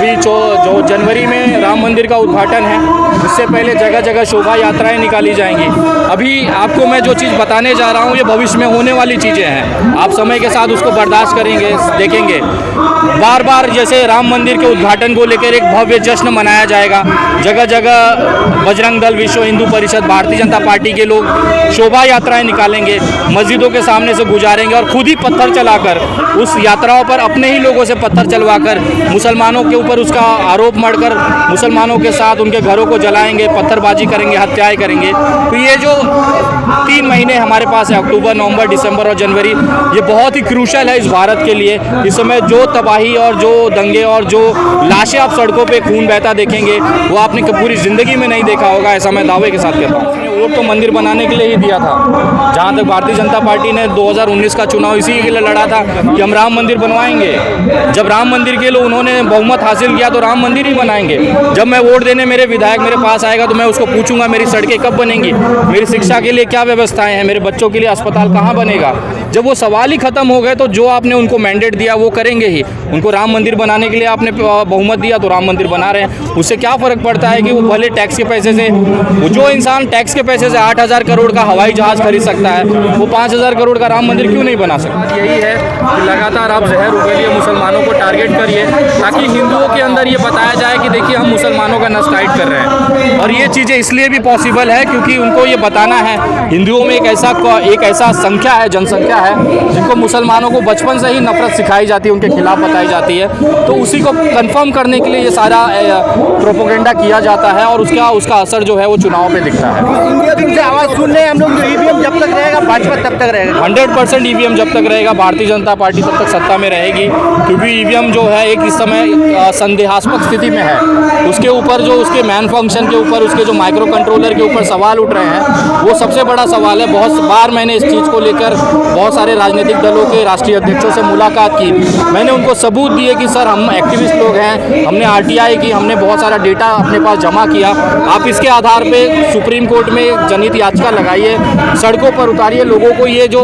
अभी जो जनवरी में राम मंदिर का उद्घाटन है, उससे पहले जगह जगह शोभा यात्राएं निकाली जाएंगी। अभी आपको मैं जो चीज़ बताने जा रहा हूँ ये भविष्य में होने वाली चीज़ें हैं। आप समय के साथ उसको बर्दाश्त करेंगे, देखेंगे। बार बार जैसे राम मंदिर के उद्घाटन को लेकर एक भव्य जश्न मनाया जाएगा। जगह जगह बजरंग दल, विश्व हिंदू परिषद, भारतीय जनता पार्टी के लोग शोभा यात्राएं निकालेंगे, मस्जिदों के सामने से गुजारेंगे और खुद ही पत्थर चलाकर उस यात्राओं पर अपने ही लोगों से पत्थर चलवाकर मुसलमानों के ऊपर उसका आरोप मढ़कर मुसलमानों के साथ उनके घरों को जलाएंगे, पत्थरबाजी करेंगे, हत्याएं करेंगे। तो ये जो 3 महीने हमारे पास है, अक्टूबर, नवंबर, दिसंबर और जनवरी, ये बहुत ही क्रूशल है इस भारत के लिए। इस समय जो तबाही और जो दंगे और जो लाशें आप सड़कों पे खून बहता देखेंगे वो आपने पूरी ज़िंदगी में नहीं देखा होगा, ऐसा मैं दावे के साथ कहता हूँ। वोट तो मंदिर बनाने के लिए ही दिया था। जहाँ तक भारतीय जनता पार्टी ने 2019 का चुनाव इसी के लिए लड़ा था कि हम राम मंदिर बनवाएंगे। जब राम मंदिर के लिए उन्होंने बहुमत हासिल किया तो राम मंदिर ही बनाएंगे। जब मैं वोट देने मेरे विधायक मेरे पास आएगा तो मैं उसको पूछूंगा मेरी सड़कें कब बनेंगी, मेरी शिक्षा के लिए क्या व्यवस्थाएं हैं, मेरे बच्चों के लिए अस्पताल कहाँ बनेगा। जब वो सवाल ही खत्म हो गए तो जो आपने उनको मैंडेट दिया वो करेंगे ही। उनको राम मंदिर बनाने के लिए आपने बहुमत दिया तो राम मंदिर बना रहे हैं। उससे क्या फ़र्क पड़ता है कि वो भले टैक्स के पैसे से, जो इंसान टैक्स के पैसे से 8,000 करोड़ का हवाई जहाज़ खरीद सकता है वो 5,000 करोड़ का राम मंदिर क्यों नहीं बना सकता। यही है कि लगातार आप जहर उगलिए, मुसलमानों को टारगेट करिए ताकि हिंदुओं के अंदर ये बताया जाए कि देखिए हम मुसलमानों का नस टाइट कर रहे हैं। और ये चीज़ें इसलिए भी पॉसिबल है क्योंकि उनको ये बताना है हिंदुओं में एक ऐसा संख्या है, जनसंख्या है जिनको मुसलमानों को बचपन से ही नफरत सिखाई जाती है, उनके खिलाफ बताई जाती है। तो उसी को कंफर्म करने के लिए ये सारा प्रोपोगेंडा किया जाता है और उसका असर जो है वो चुनाव पे दिखता है। से आवाज़ सुन रहे हैं हम लोग, ईवीएम जब तक रहेगा भाजपा तब तक रहेगा। 100% ईवीएम जब तक रहेगा, भारतीय जनता पार्टी तब तक सत्ता में रहेगी। क्योंकि ईवीएम जो है एक इस समय संदेहास्पद स्थिति में है। उसके ऊपर जो उसके मैन फंक्शन के ऊपर, उसके जो माइक्रो कंट्रोलर के ऊपर सवाल उठ रहे हैं वो सबसे बड़ा सवाल है। बहुत बार मैंने इस चीज़ को लेकर बहुत सारे राजनीतिक दलों के राष्ट्रीय अध्यक्षों से मुलाकात की। मैंने उनको सबूत दिए कि सर हम एक्टिविस्ट लोग हैं, हमने RTI की, हमने बहुत सारा डेटा अपने पास जमा किया। आप इसके आधार पर सुप्रीम कोर्ट में जनहित याचिका लगाइए, सड़कों पर उतारिए लोगों को। ये जो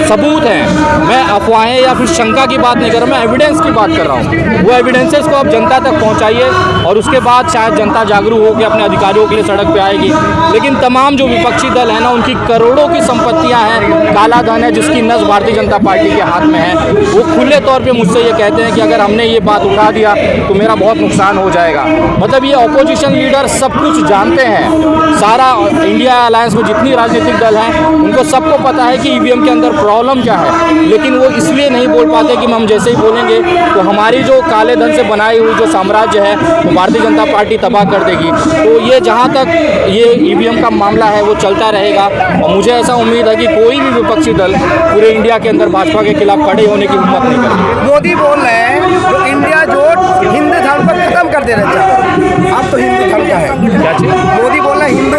सबूत हैं, मैं अफवाहें या फिर शंका की बात नहीं कर रहा, मैं एविडेंस की बात कर रहा हूँ। वो एविडेंसेस को आप जनता तक पहुँचाइए और उसके बाद शायद जनता जागरूक होकर अपने अधिकारियों के लिए सड़क पे आएगी। लेकिन तमाम जो विपक्षी दल है ना, उनकी करोड़ों की संपत्तियाँ हैं, काला धन है जिसकी नस भारतीय जनता पार्टी के हाथ में है। वो खुले तौर पर मुझसे ये कहते हैं कि अगर हमने ये बात उठा दिया तो मेरा बहुत नुकसान हो जाएगा। मतलब ये ऑपोजिशन लीडर सब कुछ जानते हैं। सारा इंडिया अलायंस में जितनी राजनीतिक दल हैं उनको सबको पता है कि ईवीएम के अंदर प्रॉब्लम क्या है, लेकिन वो इसलिए नहीं बोल पाते कि हम जैसे ही बोलेंगे तो हमारी जो काले धन से बनाई हुई जो साम्राज्य है वो भारतीय जनता पार्टी तबाह कर देगी। तो ये जहाँ तक ये ईवीएम का मामला है वो चलता रहेगा और मुझे ऐसा उम्मीद है कि कोई भी विपक्षी दल पूरे इंडिया के अंदर भाजपा के खिलाफ खड़े होने की हिम्मत नहीं करेगी। मोदी बोल रहे हैं जो इंडिया जोट हिंदू धर्म पर खत्म कर देना चाहते हैं। आप तो हिंदू धर्म का है, क्या चीज़? मोदी बोल रहे हैं हिंदू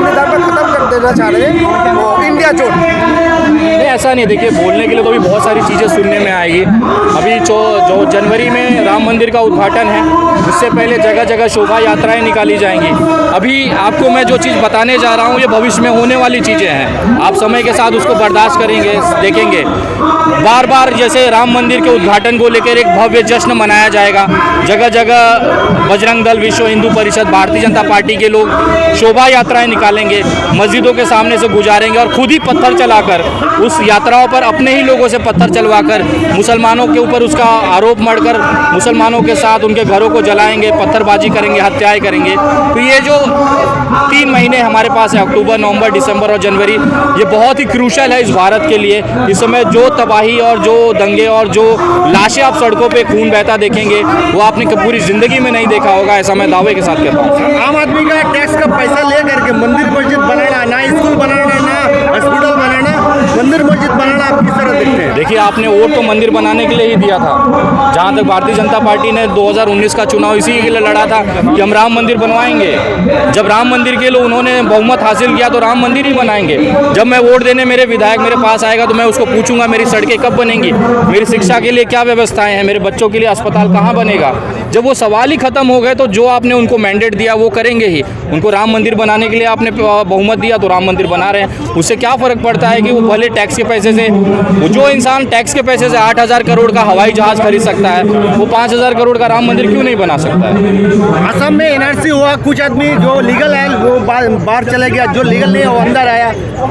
धर्म पर खत्म कर देना चाह रहे हैं वो इंडिया जोट। नहीं, ऐसा नहीं। देखिए, बोलने के लिए तो भी बहुत सारी चीज़ें सुनने में आएगी। अभी जो जनवरी में राम मंदिर का उद्घाटन है, उससे पहले जगह जगह शोभा यात्राएं निकाली जाएंगी। अभी आपको मैं जो चीज़ बताने जा रहा हूँ ये भविष्य में होने वाली चीज़ें हैं। आप समय के साथ उसको बर्दाश्त करेंगे, देखेंगे। बार बार जैसे राम मंदिर के उद्घाटन को लेकर एक भव्य जश्न मनाया जाएगा। जगह जगह बजरंग दल, विश्व हिंदू परिषद, भारतीय जनता पार्टी के लोग शोभा यात्राएं निकालेंगे, मस्जिदों के सामने से गुजारेंगे और खुद ही पत्थर चलाकर उस यात्राओं पर अपने ही लोगों से पत्थर चलवाकर मुसलमानों के ऊपर उसका आरोप मढ़कर मुसलमानों के साथ उनके घरों को जलाएंगे, पत्थरबाजी करेंगे, हत्याएं करेंगे। तो ये जो 3 महीने हमारे पास है, अक्टूबर, नवंबर, दिसंबर और जनवरी, ये बहुत ही क्रूशल है इस भारत के लिए। इस समय जो तबाही और जो दंगे और जो लाशें आप सड़कों पे खून बहता देखेंगे वो आपने पूरी ज़िंदगी में नहीं देखा होगा, ऐसा मैं दावे के साथ कहता हूँ। आम आदमी का टैक्स का पैसा ले करके मंदिर मस्जिद बनाना, ना स्कूल बनाना, ना हॉस्पिटल बनाना, मंदिर मस्जिद बनाना आप किस तरह देखते हैं? देखिए, आपने वोट तो मंदिर बनाने के लिए ही दिया था। जहाँ तक भारतीय जनता पार्टी ने 2019 का चुनाव इसी के लिए लड़ा था कि हम राम मंदिर बनवाएंगे। जब राम मंदिर के लिए उन्होंने बहुमत हासिल किया तो राम मंदिर ही बनाएंगे। जब मैं वोट देने मेरे विधायक मेरे पास आएगा तो मैं उसको पूछूंगा मेरी सड़कें कब बनेंगी, मेरी शिक्षा के लिए क्या व्यवस्थाएं हैं, मेरे बच्चों के लिए अस्पताल कहाँ बनेगा। जब वो सवाल ही खत्म हो गए तो जो आपने उनको मैंडेट दिया वो करेंगे ही। उनको राम मंदिर बनाने के लिए आपने बहुमत दिया तो राम मंदिर बना रहे हैं। उससे क्या फ़र्क पड़ता है कि वो भले टैक्स के पैसे से, जो इंसान मुसलमान टैक्स के पैसे से 8,000 करोड़ का हवाई जहाज खरीद सकता है, वो 5,000 करोड़ का राम मंदिर क्यों नहीं बना सकता है? असम में एनआरसी हुआ, कुछ आदमी जो लीगल है वो बाहर चले गया, जो लीगल नहीं है वो अंदर आया।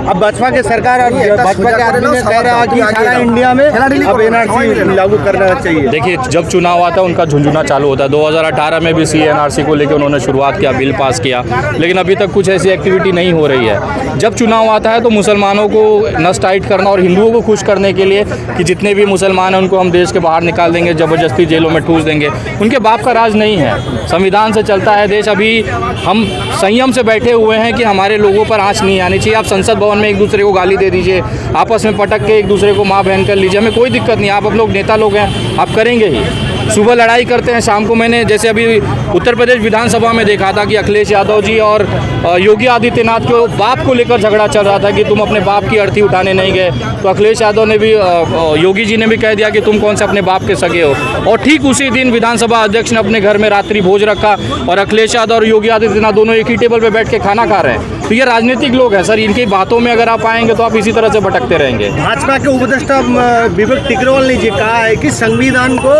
अब भाजपा के सरकार और भाजपा के आदमी ने कह रहा है कि सारा इंडिया में अब एनआरसी लागू करना चाहिए। देखिए, जब चुनाव आता है उनका झुंझुना चालू होता है। 2018 में भी CNRC को लेकर उन्होंने शुरुआत किया, बिल पास किया, लेकिन अभी तक कुछ ऐसी एक्टिविटी नहीं हो रही है। जब चुनाव आता है तो मुसलमानों को नस टाइट करना और हिंदुओं को खुश करने के लिए कि जितने भी मुसलमान हैं उनको हम देश के बाहर निकाल देंगे, ज़बरदस्ती जेलों में ठूस देंगे। उनके बाप का राज नहीं है, संविधान से चलता है देश। अभी हम संयम से बैठे हुए हैं कि हमारे लोगों पर आँच नहीं आनी चाहिए। आप संसद भवन में एक दूसरे को गाली दे दीजिए, आपस में पटक के एक दूसरे को माँ बहन कर लीजिए, हमें कोई दिक्कत नहीं। आप अब लोग नेता लोग हैं, आप करेंगे ही। सुबह लड़ाई करते हैं, शाम को मैंने जैसे अभी उत्तर प्रदेश विधानसभा में देखा था कि अखिलेश यादव जी और योगी आदित्यनाथ के बाप को लेकर झगड़ा चल रहा था कि तुम अपने बाप की अर्थी उठाने नहीं गए। तो अखिलेश यादव ने भी, योगी जी ने भी कह दिया कि तुम कौन से अपने बाप के सगे हो। और ठीक उसी दिन विधानसभा अध्यक्ष ने अपने घर में रात्रि भोज रखा और अखिलेश यादव और योगी आदित्यनाथ दोनों एक ही टेबल पर बैठ के खाना खा रहे हैं। तो ये राजनीतिक लोग हैं सर, इनकी बातों में अगर आप आएंगे तो आप इसी तरह से भटकते रहेंगे। भाजपा के उपदेष्टा विवेक टिकरवाल ने जी कहा है कि संविधान को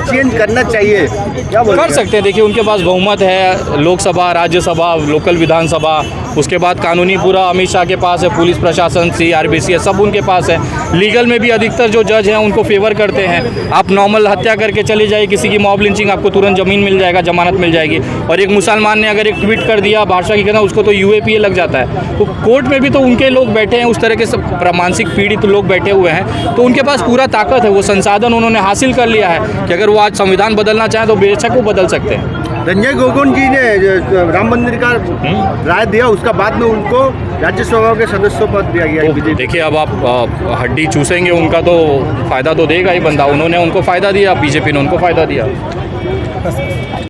चेंज करना चाहिए, क्या बोल कर सकते हैं। देखिए, उनके पास बहुमत है, लोकसभा, राज्यसभा, लोकल विधानसभा, उसके बाद कानूनी पूरा अमित शाह के पास है, पुलिस प्रशासन, CRBC है, सब उनके पास है। लीगल में भी अधिकतर जो जज हैं उनको फेवर करते हैं। आप नॉर्मल हत्या करके चले जाइए, किसी की मॉब लिंचिंग, आपको तुरंत ज़मीन मिल जाएगा, जमानत मिल जाएगी। और एक मुसलमान ने अगर एक ट्वीट कर दिया भाषा की कहना, उसको तो UAPA लग जाता है। तो कोर्ट में भी तो उनके लोग बैठे हैं, उस तरह के सब मानसिक पीड़ित लोग बैठे हुए हैं। तो उनके पास पूरा ताकत है, वो संसाधन उन्होंने हासिल कर लिया है कि अगर वो आज संविधान बदलना चाहें तो बेशक वो बदल सकते हैं। रंजन गोगोई जी ने राम मंदिर का राय दिया, उसका बाद में उनको राज्यसभा के सदस्य पद दिया गया बीजेपी। देखिए, अब आप हड्डी चूसेंगे उनका तो फ़ायदा तो देगा ही बंदा। उन्होंने उनको फ़ायदा दिया, BJP ने उनको फ़ायदा दिया।